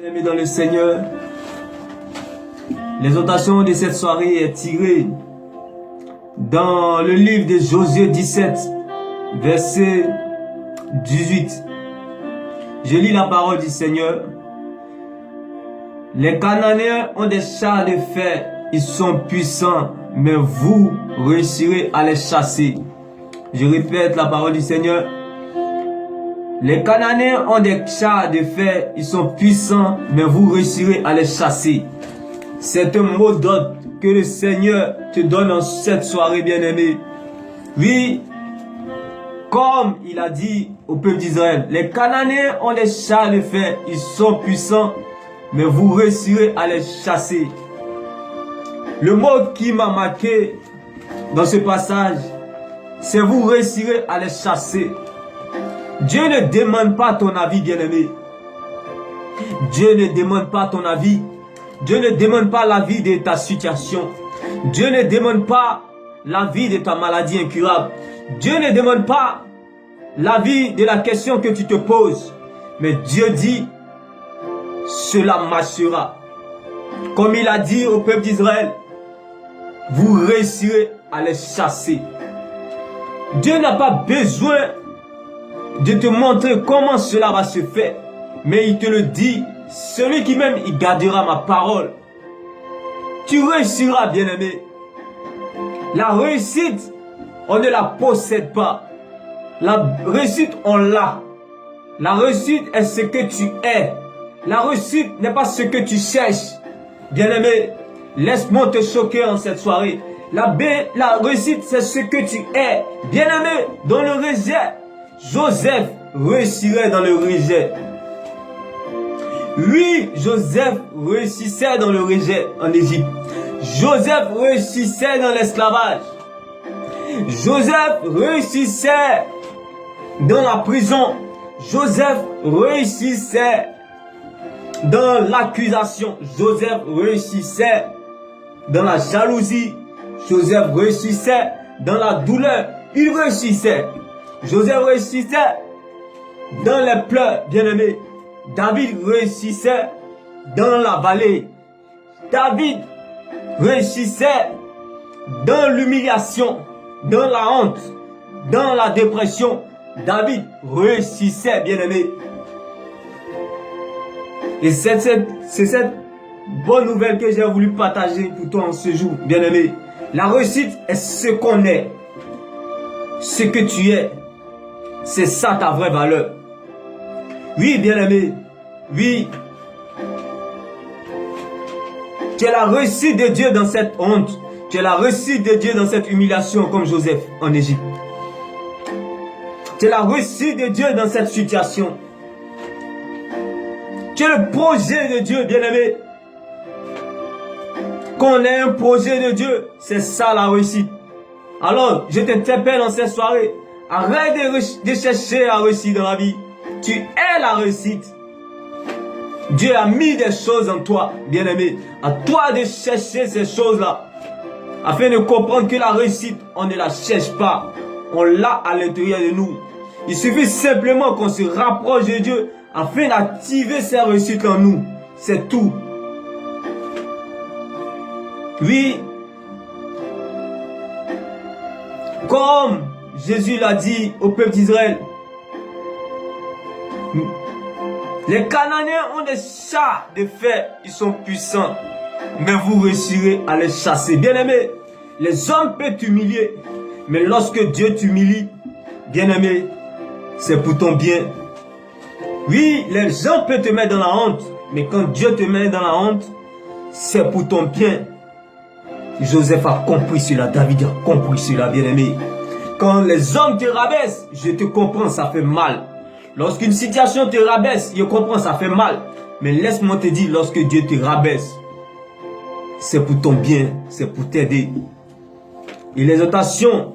Bien-aimés dans le Seigneur, l'exhortation de cette soirée est tirée dans le livre de Josué 17, verset 18. Je lis la parole du Seigneur. Les Cananéens ont des chars de fer, ils sont puissants, mais vous réussirez à les chasser. Je répète la parole du Seigneur. Les Cananéens ont des chars de fer, ils sont puissants, mais vous réussirez à les chasser. C'est un mot d'ordre que le Seigneur te donne en cette soirée, bien-aimé. Oui, comme il a dit au peuple d'Israël, les Cananéens ont des chars de fer, ils sont puissants, mais vous réussirez à les chasser. Le mot qui m'a marqué dans ce passage, c'est vous réussirez à les chasser. Dieu ne demande pas ton avis, bien-aimé. Dieu ne demande pas ton avis. Dieu ne demande pas l'avis de ta situation. Dieu ne demande pas l'avis de ta maladie incurable. Dieu ne demande pas l'avis de la question que tu te poses. Mais Dieu dit, cela marchera. Comme il a dit au peuple d'Israël, vous réussirez à les chasser. Dieu n'a pas besoin de te montrer comment cela va se faire. Mais il te le dit, celui qui même il gardera ma parole. Tu réussiras, bien-aimé. La réussite, on ne la possède pas. La réussite, on l'a. La réussite est ce que tu es. La réussite n'est pas ce que tu cherches. Bien-aimé, laisse-moi te choquer en cette soirée. La réussite, c'est ce que tu es. Bien-aimé, dans le rejet, Joseph réussirait dans le rejet. Oui, Joseph réussissait dans le rejet en Égypte. Joseph réussissait dans l'esclavage. Joseph réussissait dans la prison. Joseph réussissait dans l'accusation. Joseph réussissait dans la jalousie. Joseph réussissait dans la douleur. Il réussissait. Joseph réussissait dans les pleurs, bien-aimés. David réussissait dans la vallée. David réussissait dans l'humiliation, dans la honte, dans la dépression. David réussissait, bien-aimé. Et c'est cette bonne nouvelle que j'ai voulu partager pour toi en ce jour, bien-aimé. La réussite est ce qu'on est. Ce que tu es. C'est ça ta vraie valeur. Oui, bien-aimé. Oui. Tu es la réussite de Dieu dans cette honte. Tu es la réussite de Dieu dans cette humiliation comme Joseph en Égypte. Tu es la réussite de Dieu dans cette situation. Tu es le projet de Dieu, bien-aimé. Qu'on ait un projet de Dieu, c'est ça la réussite. Alors, je t'interpelle en cette soirée. Arrête de chercher la réussite dans la vie. Tu es la réussite. Dieu a mis des choses en toi, bien-aimé. À toi de chercher ces choses-là. Afin de comprendre que la réussite, on ne la cherche pas. On l'a à l'intérieur de nous. Il suffit simplement qu'on se rapproche de Dieu afin d'activer ces réussites en nous. C'est tout. Oui. Comme Jésus l'a dit au peuple d'Israël, les Cananéens ont des chars de fer, ils sont puissants, mais vous réussirez à les chasser. Bien-aimé, les hommes peuvent t'humilier, mais lorsque Dieu t'humilie, bien-aimé, c'est pour ton bien. Oui, les gens peuvent te mettre dans la honte, mais quand Dieu te met dans la honte, c'est pour ton bien. Joseph a compris cela, David a compris cela, bien-aimé. Quand les hommes te rabaissent, je te comprends, ça fait mal. Lorsqu'une situation te rabaisse, je comprends, ça fait mal. Mais laisse-moi te dire, lorsque Dieu te rabaisse, c'est pour ton bien, c'est pour t'aider. Et l'exhortation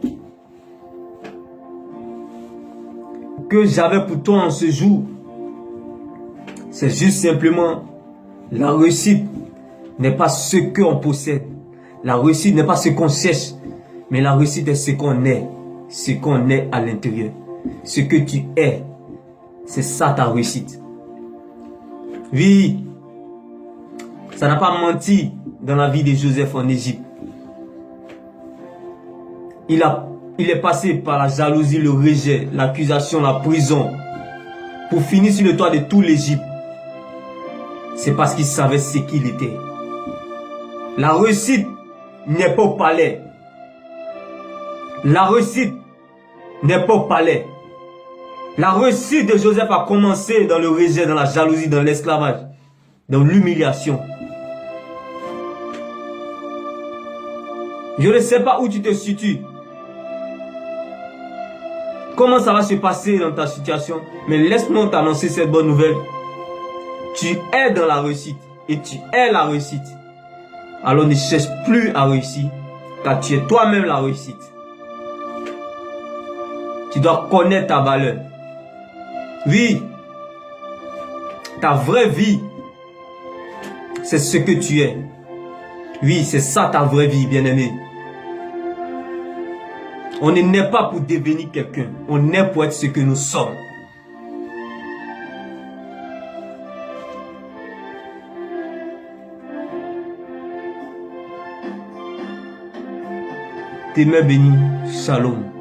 que j'avais pour toi en ce jour, c'est juste simplement, la réussite n'est pas ce qu'on possède. La réussite n'est pas ce qu'on cherche, mais la réussite est ce qu'on est. Ce qu'on est à l'intérieur. Ce que tu es. C'est ça ta réussite. Oui, Ça n'a pas menti dans la vie de Joseph en Égypte. Il est passé par la jalousie, le rejet, l'accusation, la prison, pour finir sur le toit de tout l'Égypte. C'est parce qu'il savait ce qu'il était. La réussite n'est pas au palais. La réussite n'est pas au palais. La réussite de Joseph a commencé dans le rejet, dans la jalousie, dans l'esclavage, dans l'humiliation. Je ne sais pas où tu te situes. Comment ça va se passer dans ta situation? Mais laisse-moi t'annoncer cette bonne nouvelle. Tu es dans la réussite et tu es la réussite. Alors ne cherche plus à réussir, car tu es toi-même la réussite. Tu dois connaître ta valeur. Oui, ta vraie vie, c'est ce que tu es. Oui, c'est ça ta vraie vie, bien-aimé. On ne naît pas pour devenir quelqu'un. On naît pour être ce que nous sommes. Tes mains bénies. Shalom.